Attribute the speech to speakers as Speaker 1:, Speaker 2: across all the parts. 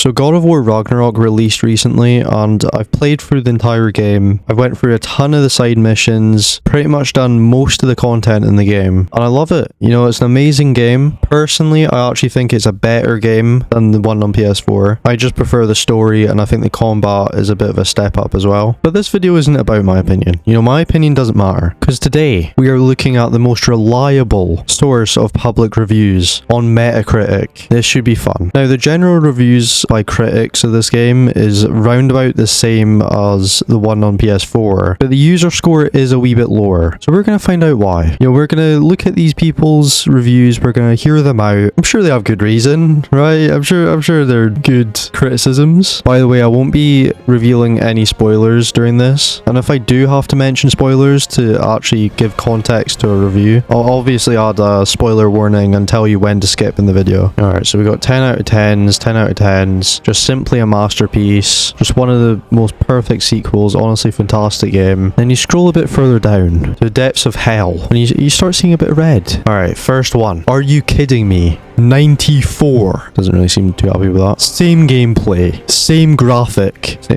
Speaker 1: So God of War Ragnarok released recently, and I've played through the entire game. I've went through a ton of the side missions, pretty much done most of the content in the game, and I love it. You know, it's an amazing game. Personally, I actually think it's a better game than the one on PS4. I just prefer the story, and I think the combat is a bit of a step up as well. But this video isn't about my opinion. You know, my opinion doesn't matter, because today we are looking at the most reliable source of public reviews on Metacritic. This should be fun. Now, the general reviews by critics of this game is round about the same as the one on PS4, but the user score is a wee bit lower. So we're going to find out why. You know, we're going to look at these people's reviews, we're going to hear them out. I'm sure they have good reason, right? I'm sure they're good criticisms. By the way, I won't be revealing any spoilers during this, and if I do have to mention spoilers to actually give context to a review, I'll obviously add a spoiler warning and tell you when to skip in the video. Alright, so we got 10 out of 10s, 10 out of 10s, just simply a masterpiece, just one of the most perfect sequels, honestly fantastic game. Then you scroll a bit further down to the depths of hell, and you start seeing a bit of red. Alright, first one. Are you kidding me? 94. Doesn't really seem too happy with that. Same gameplay, same graphic. Yeah,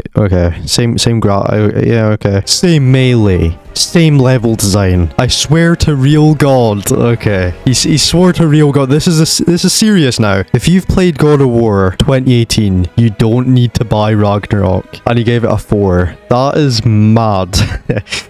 Speaker 1: okay. Same melee, same level design. I swear to real God. Okay, he swore to real God. This is serious now. If you've played God of War 2018, you don't need to buy Ragnarok, and he gave it a 4. That is mad.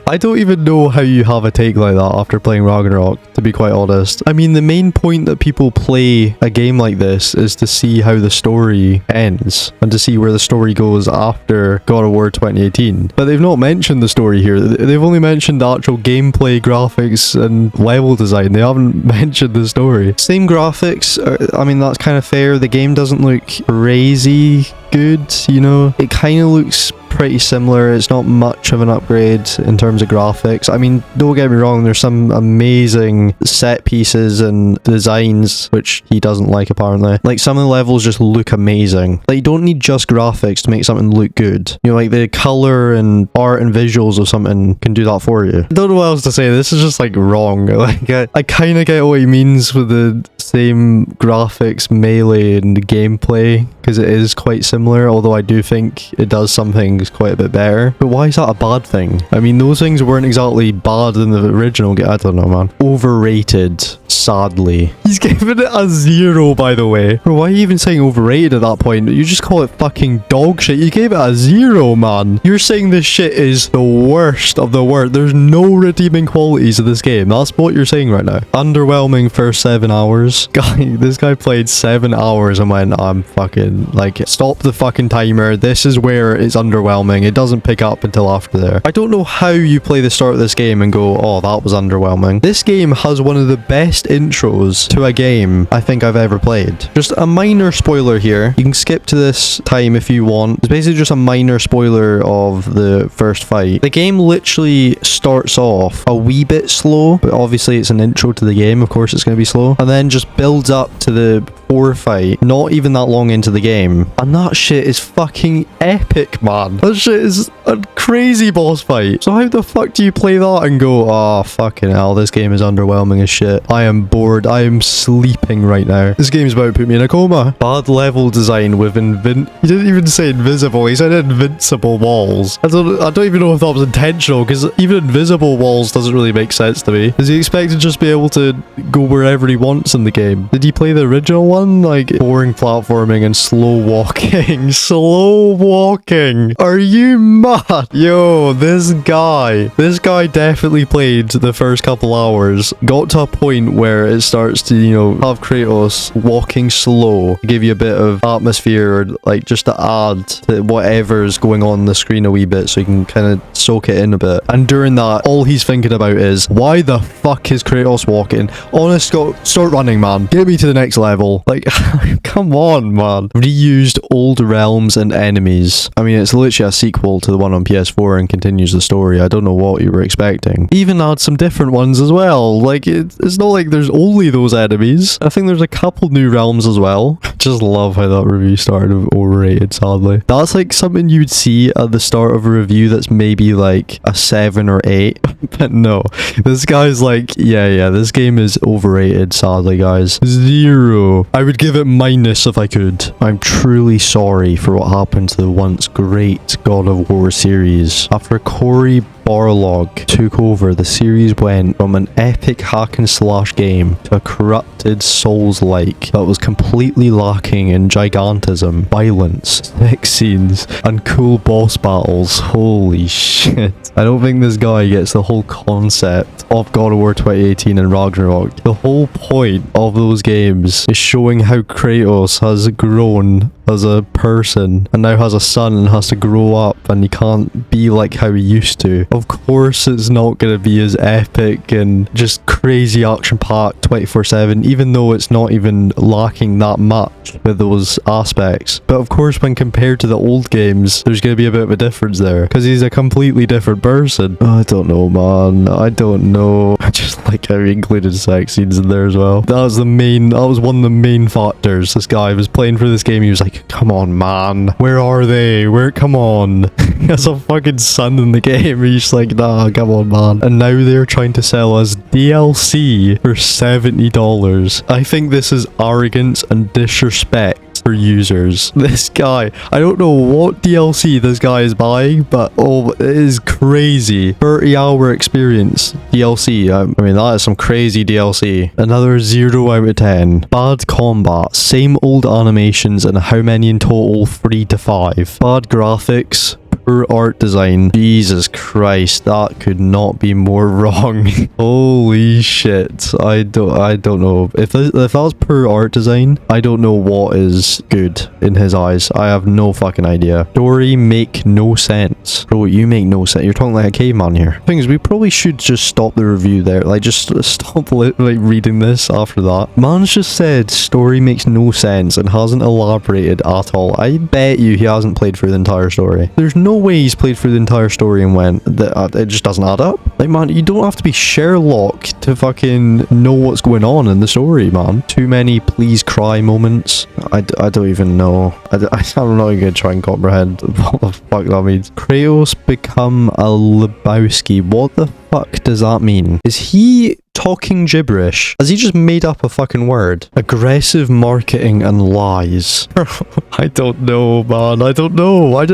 Speaker 1: I don't even know how you have a take like that after playing Ragnarok, to be quite honest. I mean, the main point that people play a game like this is to see how the story ends and to see where the story goes after God of War 2018. But they've not mentioned the story here. They've only mentioned the actual gameplay, graphics, and level design. They haven't mentioned the story. Same graphics. I mean, that's kind of fair. The game doesn't look crazy good, you know. It kind of looks pretty similar. It's not much of an upgrade in terms of graphics. I mean, don't get me wrong, there's some amazing set pieces and designs which he doesn't like, apparently. Like, some of the levels just look amazing. Like, you don't need just graphics to make something look good. You know, like the color and art and visuals of something can do that for you. I don't know what else to say. This is just like wrong. Like, I kind of get what he means with the same graphics, melee, and gameplay, because it is quite similar, although I do think it does some things quite a bit better. But why is that a bad thing? I mean, those things weren't exactly bad in the original game. I don't know, man. Overrated, sadly. He's giving it a 0, by the way. Bro, why are you even saying overrated at that point? You just call it fucking dog shit. You gave it a 0, man. You're saying this shit is the worst of the worst. There's no redeeming qualities of this game. That's what you're saying right now. Underwhelming first 7 hours. This guy played 7 hours and went, I'm fucking, like, stop the fucking timer. This is where it's underwhelming. It doesn't pick up until after there. I don't know how you play the start of this game and go, oh, that was underwhelming. This game has one of the best intros to a game I think I've ever played. Just a minor spoiler here. You can skip to this time if you want. It's basically just a minor spoiler of the first fight. The game literally starts off a wee bit slow, but obviously it's an intro to the game. Of course it's going to be slow. And then just builds up to the 4 fight, not even that long into the game. And that shit is fucking epic, man. That shit is a crazy boss fight. So how the fuck do you play that and go, oh, fucking hell, this game is underwhelming as shit. I am bored. I am sleeping right now. This game's about to put me in a coma. Bad level design with he didn't even say invisible. He said invincible walls. I don't even know if that was intentional, because even invisible walls doesn't really make sense to me. Does he expect to just be able to go wherever he wants in the game? Did he play the original one? Like, boring platforming and slow walking. Slow walking. Are you mad? Yo, this guy definitely played the first couple hours, got to a point where it starts to, you know, have Kratos walking slow, give you a bit of atmosphere, or like just to add to whatever's going on the screen a wee bit, so you can kind of soak it in a bit. And during that, all he's thinking about is, why the fuck is Kratos walking? Honest, start running, man. Get me to the next level. Like, come on, man. Reused old realms and enemies. I mean, it's literally a sequel to the one on PS4 and continues the story. I don't know what you were expecting. Even add some different ones as well. Like, it's not like there's only those enemies. I think there's a couple new realms as well. just love how that review started with overrated, sadly. That's like something you'd see at the start of a review that's maybe like a 7 or 8. But no, this guy's like, yeah, this game is overrated, sadly, guys. 0. I would give it minus if I could. I'm truly sorry for what happened to the once great God of War series. After Cory Barlog took over, the series went from an epic hack and slash game to a corrupted Souls-like that was completely lacking in gigantism, violence, sex scenes, and cool boss battles. Holy shit. I don't think this guy gets the whole concept of God of War 2018 and Ragnarok. The whole point of those games is showing how Kratos has grown as a person and now has a son and has to grow up, and he can't be like how he used to. Of course it's not going to be as epic and just crazy action packed 24/7, even though it's not even lacking that much with those aspects. But of course, when compared to the old games, there's going to be a bit of a difference there because he's a completely different person. I don't know, man. I don't know. I just like how he included sex scenes in there as well. That was one of the main factors. This guy was playing for this game. He was like, come on, man. Where are they? Come on. He has a fucking son in the game. He's just like, nah, come on, man. And now they're trying to sell us DLC for $70. I think this is arrogance and disrespect for users. This guy, I don't know what DLC this guy is buying, but oh, it is crazy. 30-hour experience DLC. I mean, that is some crazy DLC. Another 0 out of 10. Bad combat, same old animations, and how many in total? 3 to 5. Bad graphics, poor art design. Jesus Christ, that could not be more wrong. Holy shit. I don't know. If that was poor art design, I don't know what is good in his eyes. I have no fucking idea. Story make no sense. Bro, you make no sense. You're talking like a caveman here. Thing is, we probably should just stop the review there. Like, just stop like reading this after that. Man's just said story makes no sense and hasn't elaborated at all. I bet you he hasn't played through the entire story. There's no way he's played through the entire story and went that it just doesn't add up. Like, man, you don't have to be Sherlock to fucking know what's going on in the story, man. Too many please cry moments. I don't even know. I'm not even gonna try and comprehend what the fuck that means. Kratos become a Lebowski. What the fuck does that mean? Is he talking gibberish? Has he just made up a fucking word? Aggressive marketing and lies. I don't know, man. I don't know. I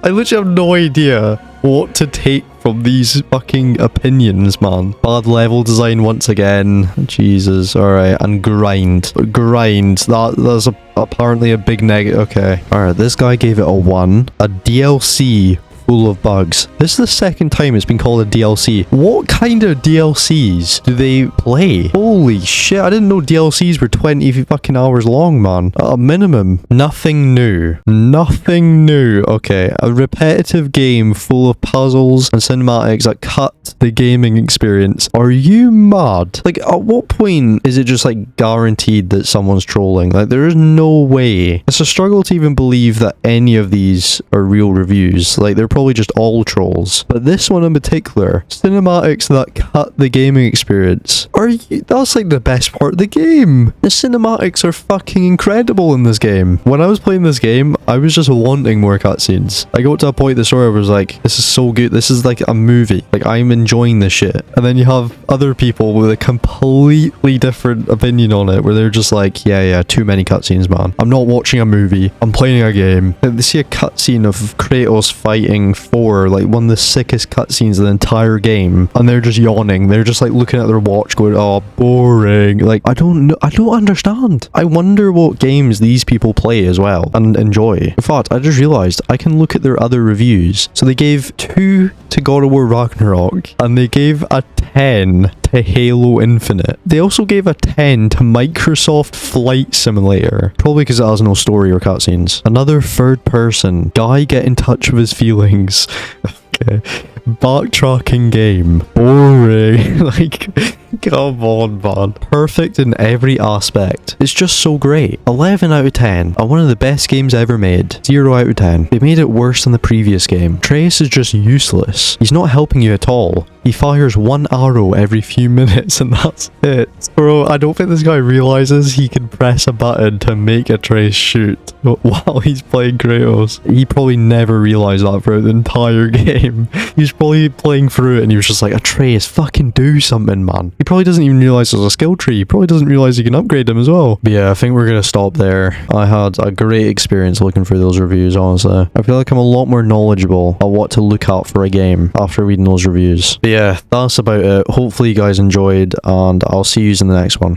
Speaker 1: literally have no idea what to take from these fucking opinions, man. Bad level design once again. Jesus. Alright. And grind. That's apparently a big negative. Okay. Alright. This guy gave it a 1. A DLC full of bugs. This is the second time it's been called a DLC. What kind of DLCs do they play? Holy shit, I didn't know DLCs were 20 fucking hours long, man. At a minimum. Nothing new. Nothing new. Okay, a repetitive game full of puzzles and cinematics that cut the gaming experience. Are you mad? Like, at what point is it just like guaranteed that someone's trolling? Like, there is no way. It's a struggle to even believe that any of these are real reviews. Like, they're probably just all trolls. But this one in particular, cinematics that cut the gaming experience. That's like the best part of the game. The cinematics are fucking incredible in this game. When I was playing this game, I was just wanting more cutscenes. I got to a point in the story where I was like, this is so good. This is like a movie. Like, I'm enjoying this shit. And then you have other people with a completely different opinion on it, where they're just like, yeah, too many cutscenes, man. I'm not watching a movie. I'm playing a game. And they see a cutscene of Kratos fighting for like one of the sickest cutscenes of the entire game, and they're just yawning. They're just like looking at their watch going, oh, boring. Like, I don't know. I don't understand. I wonder what games these people play as well and enjoy. In fact, I just realized I can look at their other reviews. So they gave 2 to God of War Ragnarok, and they gave a 10 to Halo Infinite. They also gave a 10 to Microsoft Flight Simulator, probably because it has no story or cutscenes. Another third person. Guy get in touch with his feelings. Okay. backtracking game. Boring. Like, come on, man. Perfect in every aspect. It's just so great. 11 out of 10. One of the best games ever made. 0 out of 10. They made it worse than the previous game. Trace is just useless. He's not helping you at all. He fires one arrow every few minutes and that's it. Bro, I don't think this guy realizes he can press a button to make a Trace shoot while he's playing Kratos. He probably never realized that throughout the entire game. He was probably playing through it and he was just like, Atreus, fucking do something, man. He probably doesn't even realize there's a skill tree. He probably doesn't realize you can upgrade him as well. But yeah, I think we're gonna stop there. I had a great experience looking through those reviews, honestly. I feel like I'm a lot more knowledgeable at what to look out for a game after reading those reviews. But yeah, that's about it. Hopefully you guys enjoyed and I'll see you in the next one.